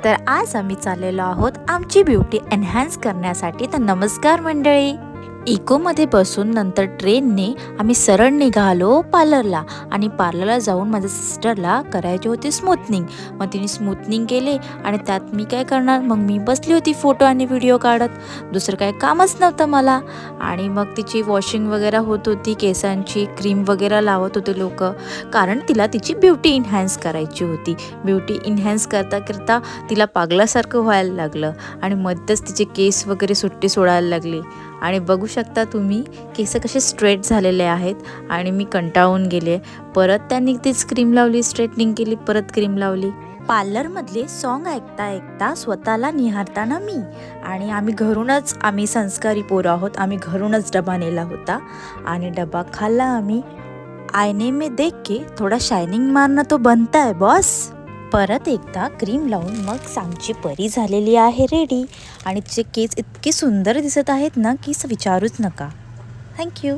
तर आज आम्ही चाललेलो आहोत आमची ब्युटी एनहान्स करण्यासाठी। तर नमस्कार मंडळी, इकोमध्ये बसून नंतर ट्रेनने आम्ही सरळ निघालो पार्लरला। आणि पार्लरला जाऊन माझ्या सिस्टरला करायची होती स्मूथनिंग। मग तिने स्मूथनिंग केले आणि त्यात मी काय करणार, मग मी बसली होती फोटो आणि व्हिडिओ काढत, दुसरं काही कामच नव्हतं मला। आणि मग तिची वॉशिंग वगैरे होत होती, केसांची क्रीम वगैरे लावत होते लोक, कारण तिला तिची ब्युटी इन्हॅन्स करायची होती। ब्युटी इन्हॅन्स करता करता तिला पागलासारखं व्हायला लागलं आणि मध्येच तिचे केस वगैरे सुट्टी सोडायला लागली। आणि बघू शकता तुम्ही केस कसे स्ट्रेट झालेले आहेत आणि मी कंटाळून गेले। परत त्यांनी तीच क्रीम लावली, स्ट्रेटनिंग केली, परत क्रीम लावली। पार्लरमधले सॉन्ग ऐकता ऐकता स्वतःला निहारताना मी आणि आम्ही संस्कारी पोरं आहोत, आम्ही घरूनच डबा नेला होता आणि डबा खाल्ला आम्ही। आईने में देख के थोड़ा शायनिंग मारना तो बनता है बॉस। परत एकदा क्रीम लावून मग आमची परी झालेली आहे रेडी आणि तिचे केस इतके सुंदर दिसत आहेत ना की विचारूच नका। थँक्यू।